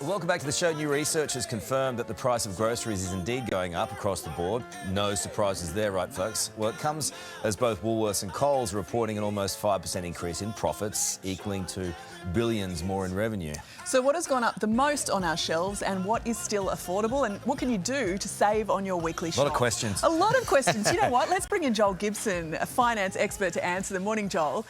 Welcome back to the show. New research has confirmed that the price of groceries is indeed going up across the board. No surprises there, right, folks? Well, it comes as both Woolworths and Coles are reporting an almost 5% increase in profits, equaling to billions more in revenue. So what has gone up the most on our shelves and what is still affordable, and what can you do to save on your weekly shop? A lot of questions. A lot of questions. You know what? Let's bring in Joel Gibson, a finance expert, to answer them. Morning, Joel.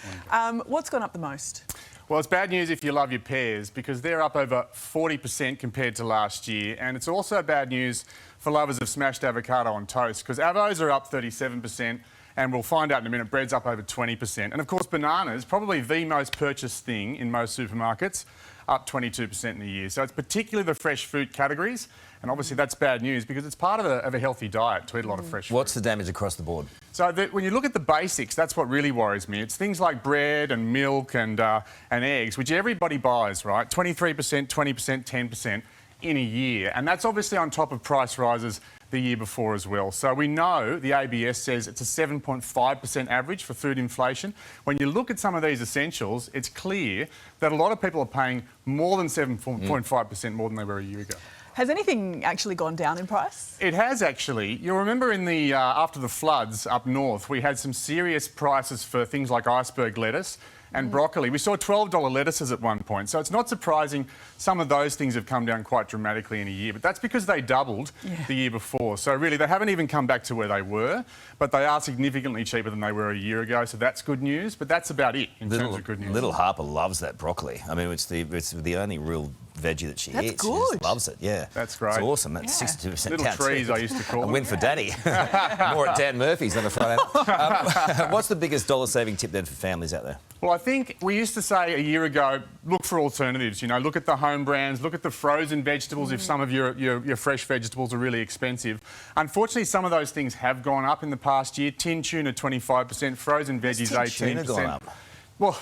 What's gone up the most? Well, it's bad news if you love your pears because they're up over 40% compared to last year. And it's also bad news for lovers of smashed avocado on toast because avos are up 37%. And we'll find out in a minute, bread's up over 20%. And of course, bananas, probably the most purchased thing in most supermarkets, up 22% in a year. So it's particularly the fresh fruit categories. And obviously that's bad news because it's part of a healthy diet to eat a lot of fresh fruit. What's the damage across the board? So when you look at the basics, that's what really worries me. It's things like bread and milk and eggs, which everybody buys, right? 23%, 20%, 10% in a year. And that's obviously on top of price rises the year before as well. So we know the ABS says it's a 7.5% average for food inflation. When you look at some of these essentials, it's clear that a lot of people are paying more than 7.5% more than they were a year ago. Has anything actually gone down in price? It has actually. You'll remember in the after the floods up north, we had some serious prices for things like iceberg lettuce and broccoli. We saw $12 lettuces at one point. So it's not surprising some of those things have come down quite dramatically in a year. But that's because they doubled the year before. So really, they haven't even come back to where they were, but they are significantly cheaper than they were a year ago. So that's good news. But that's about it in terms of good news. Little Harper loves that broccoli. I mean, it's the only real veggie that she eats. That's good. She just loves it, yeah. That's great. It's awesome. That's 62% Little down trees, too. I used to call A them. win for Daddy. More at Dan Murphy's on a Friday. What's the biggest dollar-saving tip then for families out there? Well, I think we used to say a year ago, look for alternatives. You know, look at the home brands, look at the frozen vegetables if some of your fresh vegetables are really expensive. Unfortunately, some of those things have gone up in the past year. Tin tuna 25%, frozen veggies 18%. Tuna gone up? Well,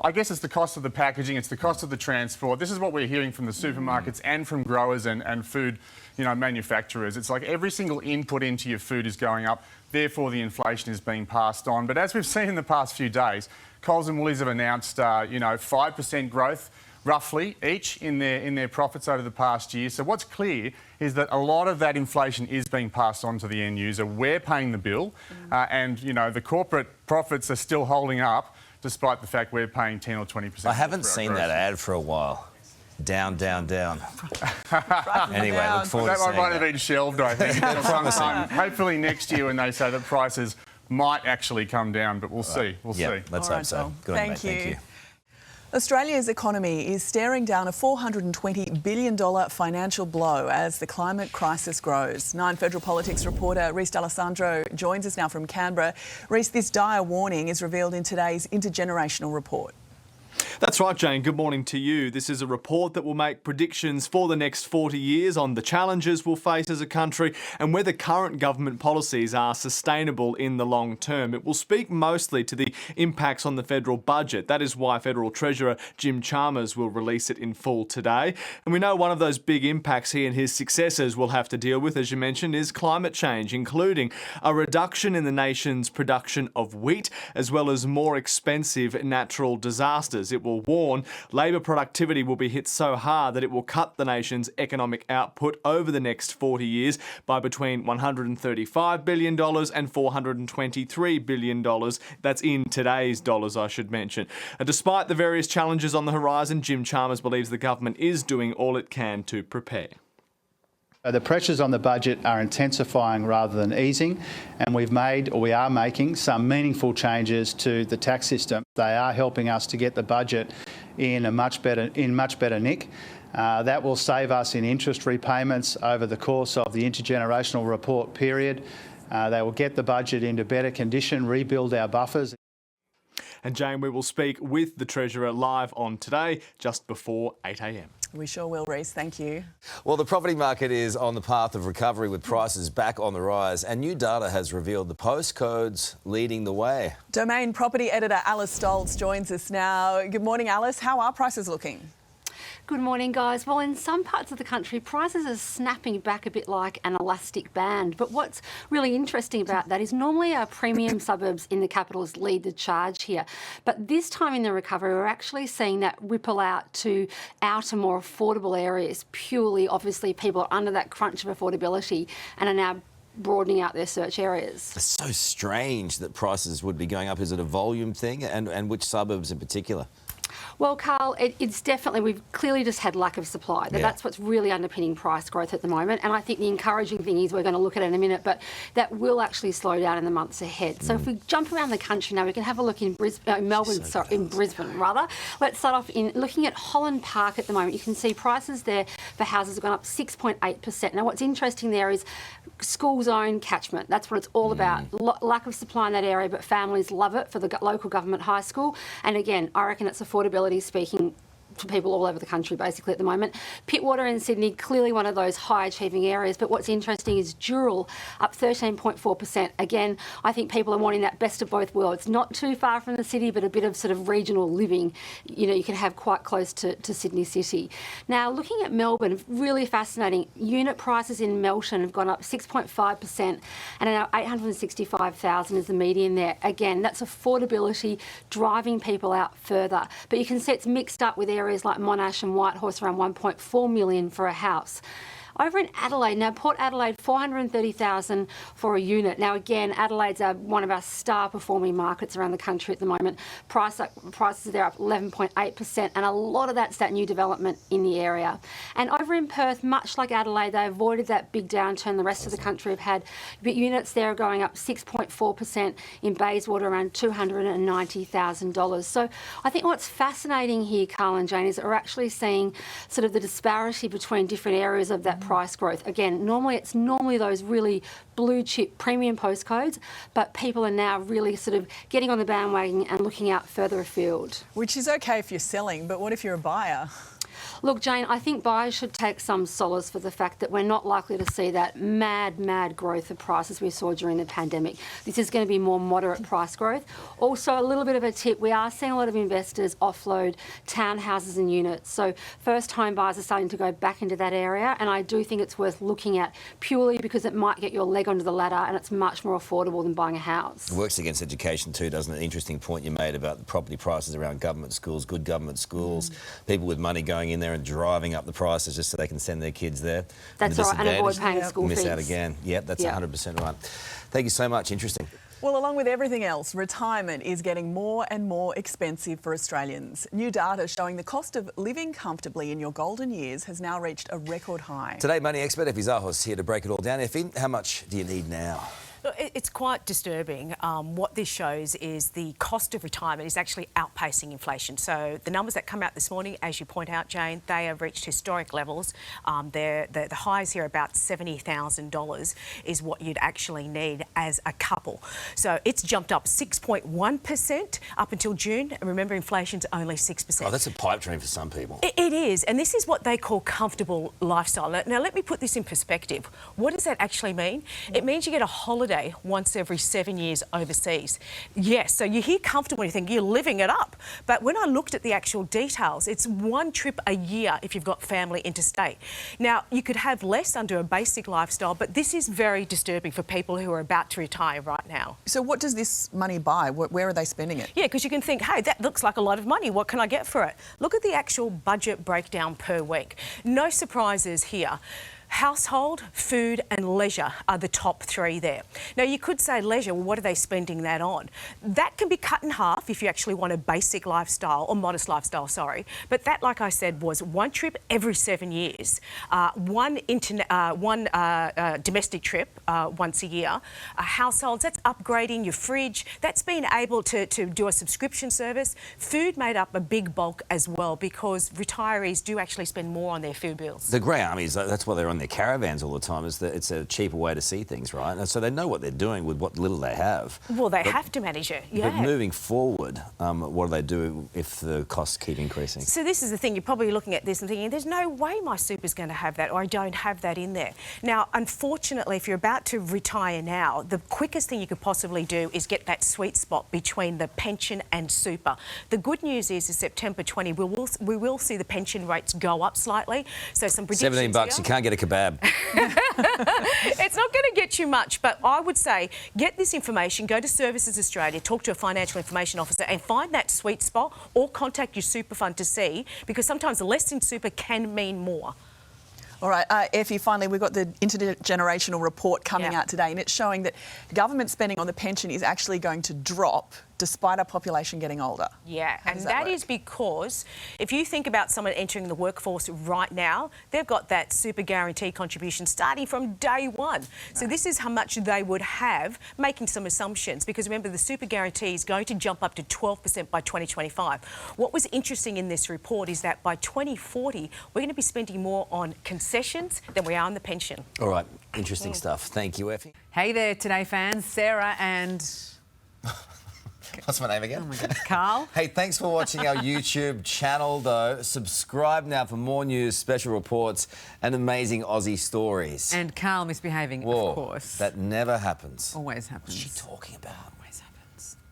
I guess it's the cost of the packaging, it's the cost of the transport. This is what we're hearing from the supermarkets and from growers and food, manufacturers. It's like every single input into your food is going up, therefore the inflation is being passed on. But as we've seen in the past few days, Coles and Woolies have announced, 5% growth roughly each in their profits over the past year. So what's clear is that a lot of that inflation is being passed on to the end user. We're paying the bill, and the corporate profits are still holding up, despite the fact we're paying 10 or 20%. I haven't seen that ad for a while. Down, down, down. Anyway, look forward to seeing that. Might have been shelved, I think. Hopefully next year when they say that prices might actually come down, but we'll see. We'll see. Let's hope so. Good on you, mate. Thank you. Australia's economy is staring down a $420 billion financial blow as the climate crisis grows. Nine Federal Politics reporter Reece D'Alessandro joins us now from Canberra. Reece, this dire warning is revealed in today's intergenerational report. That's right, Jane. Good morning to you. This is a report that will make predictions for the next 40 years on the challenges we'll face as a country and whether current government policies are sustainable in the long term. It will speak mostly to the impacts on the federal budget. That is why Federal Treasurer Jim Chalmers will release it in full today. And we know one of those big impacts he and his successors will have to deal with, as you mentioned, is climate change, including a reduction in the nation's production of wheat, as well as more expensive natural disasters. It will warn labour productivity will be hit so hard that it will cut the nation's economic output over the next 40 years by between $135 billion and $423 billion. That's in today's dollars, I should mention. And despite the various challenges on the horizon, Jim Chalmers believes the government is doing all it can to prepare. The pressures on the budget are intensifying rather than easing, and we are making some meaningful changes to the tax system. They are helping us to get the budget in much better nick. That will save us in interest repayments over the course of the intergenerational report period. They will get the budget into better condition, rebuild our buffers. And Jane, we will speak with the Treasurer live on Today just before 8 a.m. We sure will, Reece. Thank you. Well, the property market is on the path of recovery with prices back on the rise, and new data has revealed the postcodes leading the way. Domain property editor Alice Stoltz joins us now. Good morning, Alice. How are prices looking? Good morning, guys. Well, in some parts of the country, prices are snapping back a bit like an elastic band. But what's really interesting about that is normally our premium suburbs in the capitals lead the charge here. But this time in the recovery, we're actually seeing that ripple out to outer, more affordable areas. Purely, obviously, people are under that crunch of affordability and are now broadening out their search areas. It's so strange that prices would be going up. Is it a volume thing? And which suburbs in particular? Well, Carl, it's definitely, we've clearly just had lack of supply. That's what's really underpinning price growth at the moment. And I think the encouraging thing is, we're going to look at it in a minute, but that will actually slow down in the months ahead. So if we jump around the country now, we can have a look in Brisbane, in Brisbane rather. Let's start off in looking at Holland Park at the moment. You can see prices there for houses have gone up 6.8%. Now, what's interesting there is school zone catchment. That's what it's all about. Lack of supply in that area, but families love it for the local government high school. And again, I reckon it's affordability speaking to people all over the country basically at the moment. Pittwater in Sydney, clearly one of those high achieving areas, but what's interesting is Dural up 13.4%. Again, I think people are wanting that best of both worlds. Not too far from the city, but a bit of sort of regional living, you know, you can have quite close to Sydney City. Now, looking at Melbourne, really fascinating. Unit prices in Melton have gone up 6.5% and now 865,000 is the median there. Again, that's affordability driving people out further. But you can see it's mixed up with areas like Monash and Whitehorse, around 1.4 million for a house. Over in Adelaide, now Port Adelaide, 430,000 for a unit. Now again, Adelaide's one of our star performing markets around the country at the moment. Prices are there up 11.8%, and a lot of that's that new development in the area. And over in Perth, much like Adelaide, they avoided that big downturn the rest of the country have had. But units there are going up 6.4%, in Bayswater around $290,000. So I think what's fascinating here, Carl and Jane, is that we're actually seeing sort of the disparity between different areas of that price growth. Again, it's normally those really blue chip premium postcodes, but people are now really sort of getting on the bandwagon and looking out further afield. Which is okay if you're selling, but what if you're a buyer? Look, Jane, I think buyers should take some solace for the fact that we're not likely to see that mad growth of prices we saw during the pandemic. This is going to be more moderate price growth. Also, a little bit of a tip, we are seeing a lot of investors offload townhouses and units. So first home buyers are starting to go back into that area, and I do think it's worth looking at purely because it might get your leg onto the ladder and it's much more affordable than buying a house. It works against education too, doesn't it? Interesting point you made about the property prices around government schools, good government schools, people with money going in there and driving up the prices just so they can send their kids there. That's right, and avoid paying school fees. Miss out again. Yep, that's 100% right. Thank you so much. Interesting. Well, along with everything else, retirement is getting more and more expensive for Australians. New data showing the cost of living comfortably in your golden years has now reached a record high. Today, money expert Effie Zahos here to break it all down. Effie, how much do you need now? Look, it's quite disturbing. What this shows is the cost of retirement is actually outpacing inflation. So the numbers that come out this morning, as you point out, Jane, they have reached historic levels. The highs here, about $70,000 is what you'd actually need as a couple. So it's jumped up 6.1% up until June. And remember, inflation's only 6%. Oh, that's a pipe dream for some people. It is. And this is what they call comfortable lifestyle. Now, let me put this in perspective. What does that actually mean? It means you get a holiday once every 7 years overseas. Yes, so you hear comfortable and you think you're living it up. But when I looked at the actual details, it's one trip a year if you've got family interstate. Now, you could have less under a basic lifestyle, but this is very disturbing for people who are about to retire right now. So what does this money buy? Where are they spending it? Yeah, because you can think, hey, that looks like a lot of money. What can I get for it? Look at the actual budget breakdown per week. No surprises here. Household, food and leisure are the top three there. Now, you could say leisure, well, what are they spending that on? That can be cut in half if you actually want a basic lifestyle, or modest lifestyle, sorry. But that, like I said, was one trip every 7 years, one domestic trip once a year. Households, that's upgrading your fridge. That's being able to do a subscription service. Food made up a big bulk as well because retirees do actually spend more on their food bills. The grey armies, that's why they're on their caravans all the time is that it's a cheaper way to see things, right? And so they know what they're doing with what little they have. Well, they have to manage it, yeah. But moving forward, what do they do if the costs keep increasing? So this is the thing, you're probably looking at this and thinking, there's no way my super's going to have that, or I don't have that in there. Now, unfortunately, if you're about to retire now, the quickest thing you could possibly do is get that sweet spot between the pension and super. The good news is September 20, we will see the pension rates go up slightly. So some predictions $17, here. you can't get a kebab. It's not going to get you much, but I would say get this information, go to Services Australia, talk to a financial information officer and find that sweet spot, or contact your super fund to see, because sometimes less in super can mean more. All right, Effie, finally, we've got the intergenerational report coming out today, and it's showing that government spending on the pension is actually going to drop despite our population getting older. Yeah, How and does that work? is because if you think about someone entering the workforce right now, they've got that super guarantee contribution starting from day one. So this is how much they would have, making some assumptions, because remember the super guarantee is going to jump up to 12% by 2025. What was interesting in this report is that by 2040, we're going to be spending more on concessions than we are on the pension. All right, interesting stuff. Thank you, Effie. Hey there, Today fans. Sarah and... What's my name again? Oh my God, Carl. Hey, thanks for watching our YouTube channel, though. Subscribe now for more news, special reports, and amazing Aussie stories. And Carl misbehaving, Whoa, of course. that never happens. Always happens. What's she talking about?